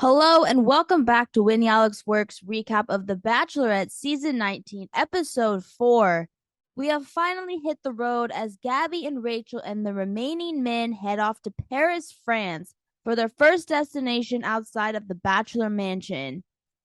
Hello and welcome back to Winnie Alex Works recap of The Bachelorette Season 19, Episode 4. We have finally hit the road as Gabby and Rachel and the remaining men head off to Paris, France for their first destination outside of the Bachelor Mansion.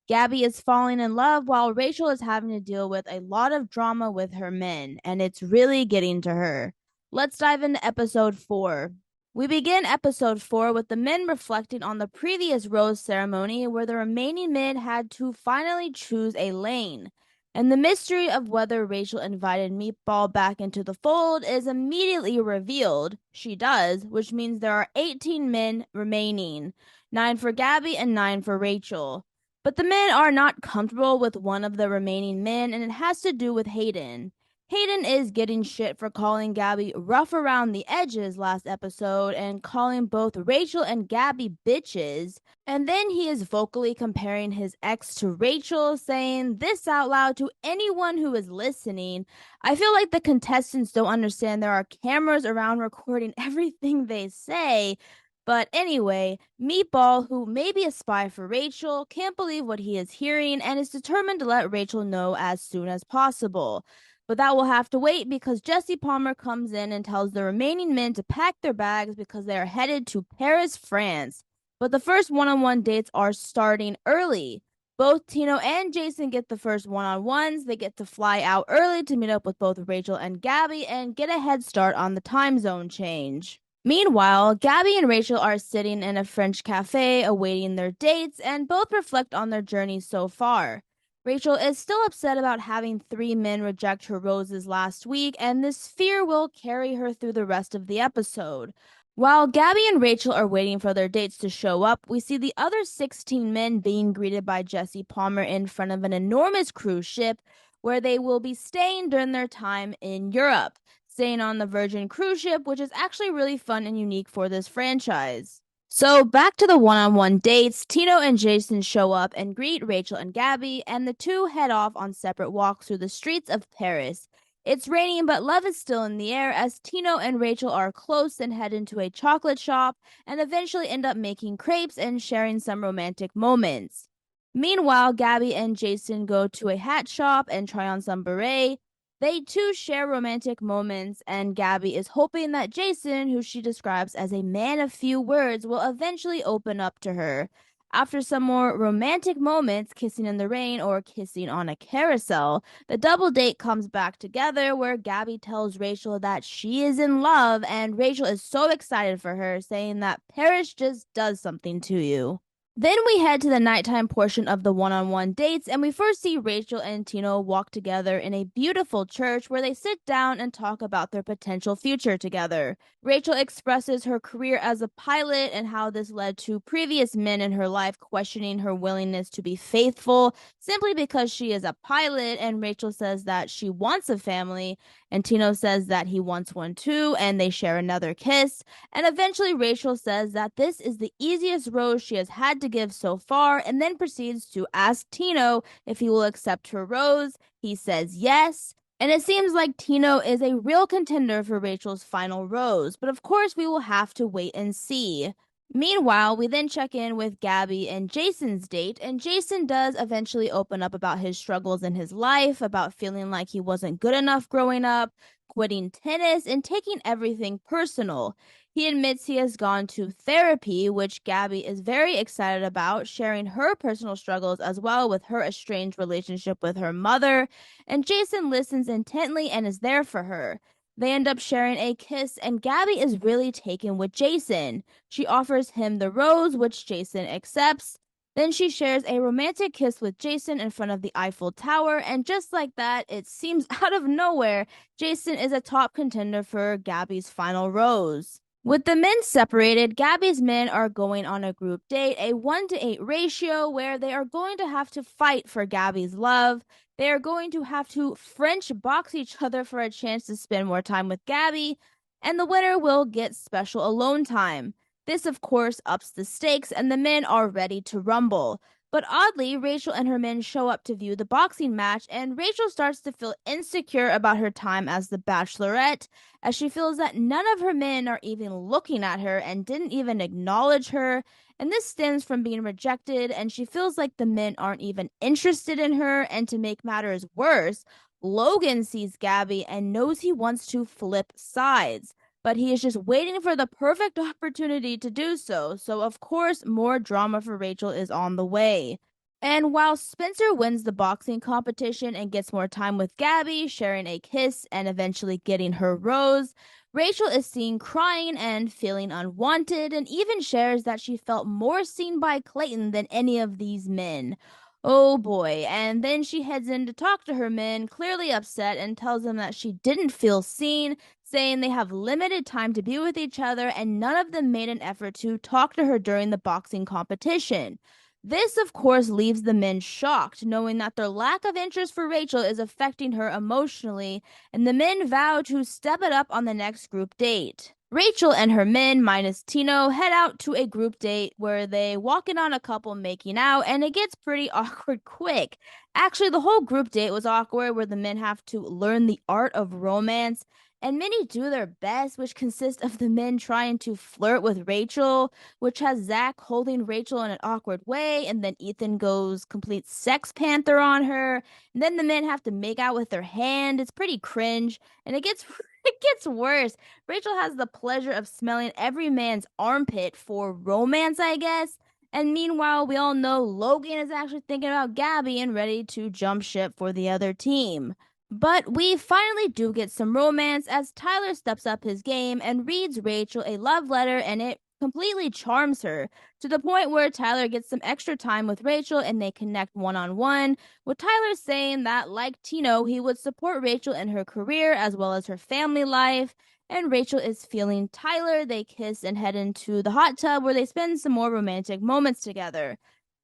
Gabby is falling in love while Rachel is having to deal with a lot of drama with her men, and it's really getting to her. Let's dive into Episode 4. We begin episode 4 with the men reflecting on the previous rose ceremony where the remaining men had to finally choose a lane. And the mystery of whether Rachel invited Meatball back into the fold is immediately revealed. She does, which means there are 18 men remaining, 9 for Gabby and 9 for Rachel. But the men are not comfortable with one of the remaining men, and it has to do with Hayden. Hayden is getting shit for calling Gabby rough around the edges last episode and calling both Rachel and Gabby bitches. And then he is vocally comparing his ex to Rachel, saying this out loud to anyone who is listening. I feel like the contestants don't understand there are cameras around recording everything they say. But anyway, Meatball, who may be a spy for Rachel, can't believe what he is hearing and is determined to let Rachel know as soon as possible. But that will have to wait because Jesse Palmer comes in and tells the remaining men to pack their bags because they are headed to Paris, France. But the first one-on-one dates are starting early. Both Tino and Jason get the first one-on-ones. They get to fly out early to meet up with both Rachel and Gabby and get a head start on the time zone change. Meanwhile, Gabby and Rachel are sitting in a French cafe awaiting their dates and both reflect on their journey so far. Rachel is still upset about having 3 men reject her roses last week, and this fear will carry her through the rest of the episode. While Gabby and Rachel are waiting for their dates to show up, we see the other 16 men being greeted by Jesse Palmer in front of an enormous cruise ship where they will be staying during their time in Europe, staying on the Virgin cruise ship, which is actually really fun and unique for this franchise. So back to the one-on-one dates, Tino and Jason show up and greet Rachel and Gabby, and the two head off on separate walks through the streets of Paris. It's raining, but love is still in the air as Tino and Rachel are close and head into a chocolate shop and eventually end up making crepes and sharing some romantic moments. Meanwhile, Gabby and Jason go to a hat shop and try on some beret. They too share romantic moments, and Gabby is hoping that Jason, who she describes as a man of few words, will eventually open up to her. After some more romantic moments, kissing in the rain or kissing on a carousel, the double date comes back together where Gabby tells Rachel that she is in love, and Rachel is so excited for her, saying that Paris just does something to you. Then we head to the nighttime portion of the one-on-one dates, and we first see Rachel and Tino walk together in a beautiful church where they sit down and talk about their potential future together. Rachel expresses her career as a pilot and how this led to previous men in her life questioning her willingness to be faithful simply because she is a pilot, and Rachel says that she wants a family, and Tino says that he wants one too, and they share another kiss. And eventually Rachel says that this is the easiest rose she has had to give so far, and then proceeds to ask Tino if he will accept her rose. He says yes. And it seems like Tino is a real contender for Rachel's final rose, but of course we will have to wait and see. Meanwhile, we then check in with Gabby and Jason's date, and Jason does eventually open up about his struggles in his life, about feeling like he wasn't good enough growing up, quitting tennis, and taking everything personal. He admits he has gone to therapy, which Gabby is very excited about, sharing her personal struggles as well with her estranged relationship with her mother, and Jason listens intently and is there for her. They end up sharing a kiss, and Gabby is really taken with Jason. She offers him the rose, which Jason accepts. Then she shares a romantic kiss with Jason in front of the Eiffel Tower, and just like that, it seems out of nowhere, Jason is a top contender for Gabby's final rose. With the men separated, Gabby's men are going on a group date, a 1-to-8 ratio, where they are going to have to fight for Gabby's love. They are going to have to French box each other for a chance to spend more time with Gabby, and the winner will get special alone time. This, of course, ups the stakes, and the men are ready to rumble. But oddly, Rachel and her men show up to view the boxing match, and Rachel starts to feel insecure about her time as the Bachelorette, as she feels that none of her men are even looking at her and didn't even acknowledge her. And this stems from being rejected, and she feels like the men aren't even interested in her. And to make matters worse, Logan sees Gabby and knows he wants to flip sides, but he is just waiting for the perfect opportunity to do so. So, of course, more drama for Rachel is on the way. And while Spencer wins the boxing competition and gets more time with Gabby, sharing a kiss and eventually getting her rose, Rachel is seen crying and feeling unwanted, and even shares that she felt more seen by Clayton than any of these men. Oh boy. And then she heads in to talk to her men, clearly upset, and tells them that she didn't feel seen, saying they have limited time to be with each other, and none of them made an effort to talk to her during the boxing competition. This, of course, leaves the men shocked, knowing that their lack of interest for Rachel is affecting her emotionally, and the men vow to step it up on the next group date. Rachel and her men, minus Tino, head out to a group date where they walk in on a couple making out, and it gets pretty awkward quick. Actually, the whole group date was awkward, where the men have to learn the art of romance, and many do their best, which consists of the men trying to flirt with Rachel, which has Zach holding Rachel in an awkward way, and then Ethan goes complete sex panther on her, and then the men have to make out with their hand. It's pretty cringe, and it gets it gets worse. Rachel has the pleasure of smelling every man's armpit for romance, I guess. And meanwhile, we all know Logan is actually thinking about Gabby and ready to jump ship for the other team. But we finally do get some romance as Tyler steps up his game and reads Rachel a love letter, and it completely charms her to the point where Tyler gets some extra time with Rachel and they connect one on one, with Tyler saying that, like Tino, he would support Rachel in her career as well as her family life. And Rachel is feeling Tyler. They kiss and head into the hot tub where they spend some more romantic moments together.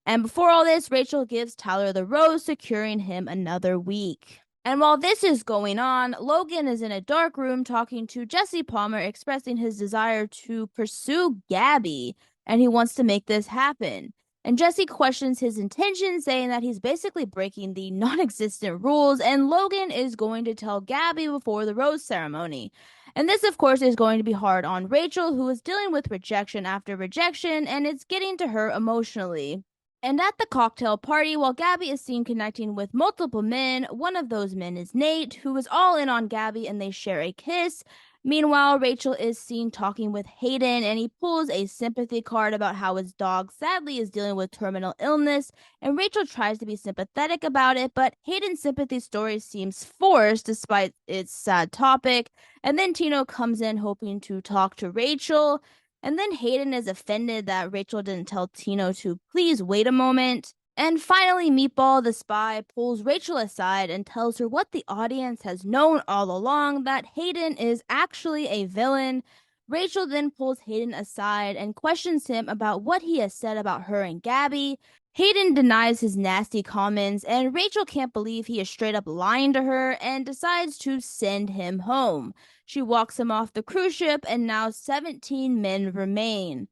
And before all this, Rachel gives Tyler the rose, securing him another week. And while this is going on, Logan is in a dark room talking to Jesse Palmer, expressing his desire to pursue Gabby, and he wants to make this happen. And Jesse questions his intentions, saying that he's basically breaking the non existent rules, and Logan is going to tell Gabby before the rose ceremony. And this, of course, is going to be hard on Rachel, who is dealing with rejection after rejection, and it's getting to her emotionally. And at the cocktail party, while Gabby is seen connecting with multiple men, one of those men is Nate, who is all in on Gabby and they share a kiss. Meanwhile, Rachel is seen talking with Hayden and he pulls a sympathy card about how his dog sadly is dealing with terminal illness. And Rachel tries to be sympathetic about it, but Hayden's sympathy story seems forced despite its sad topic. And then Tino comes in hoping to talk to Rachel. And then Hayden is offended that Rachel didn't tell Tino to please wait a moment. And finally, Meatball the spy pulls Rachel aside and tells her what the audience has known all along, that Hayden is actually a villain. Rachel then pulls Hayden aside and questions him about what he has said about her and Gabby. Hayden denies his nasty comments, and Rachel can't believe he is straight up lying to her and decides to send him home. She walks him off the cruise ship, and now 17 men remain.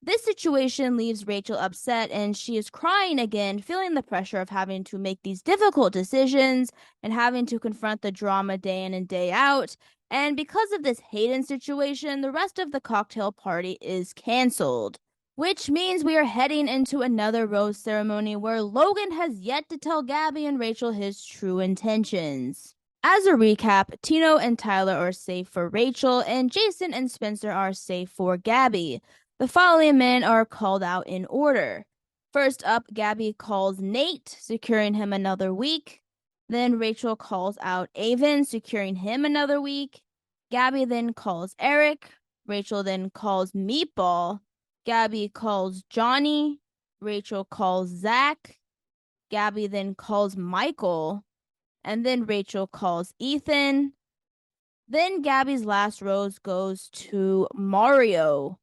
This situation leaves Rachel upset, and she is crying again, feeling the pressure of having to make these difficult decisions and having to confront the drama day in and day out. And because of this Hayden situation, the rest of the cocktail party is canceled. Which means we are heading into another rose ceremony where Logan has yet to tell Gabby and Rachel his true intentions. As a recap, Tino and Tyler are safe for Rachel, and Jason and Spencer are safe for Gabby. The following men are called out in order. First up, Gabby calls Nate, securing him another week. Then Rachel calls out Avon, securing him another week. Gabby then calls Eric. Rachel then calls Meatball. Gabby calls Johnny. Rachel calls Zach. Gabby then calls Michael. And then Rachel calls Ethan. Then Gabby's last rose goes to Mario.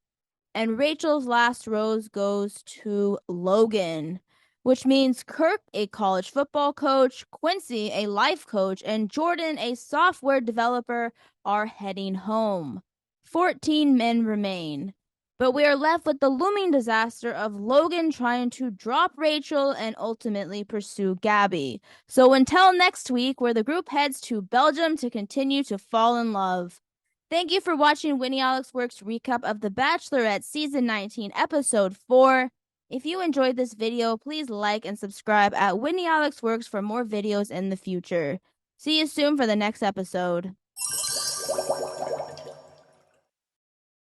And Rachel's last rose goes to Logan, which means Kirk, a college football coach, Quincy, a life coach, and Jordan, a software developer, are heading home. 14 men remain. But we are left with the looming disaster of Logan trying to drop Rachel and ultimately pursue Gabby. So until next week, where the group heads to Belgium to continue to fall in love. Thank you for watching Winnie Alex Works recap of The Bachelorette Season 19, Episode 4. If you enjoyed this video, please like and subscribe at Winnie Alex Works for more videos in the future. See you soon for the next episode.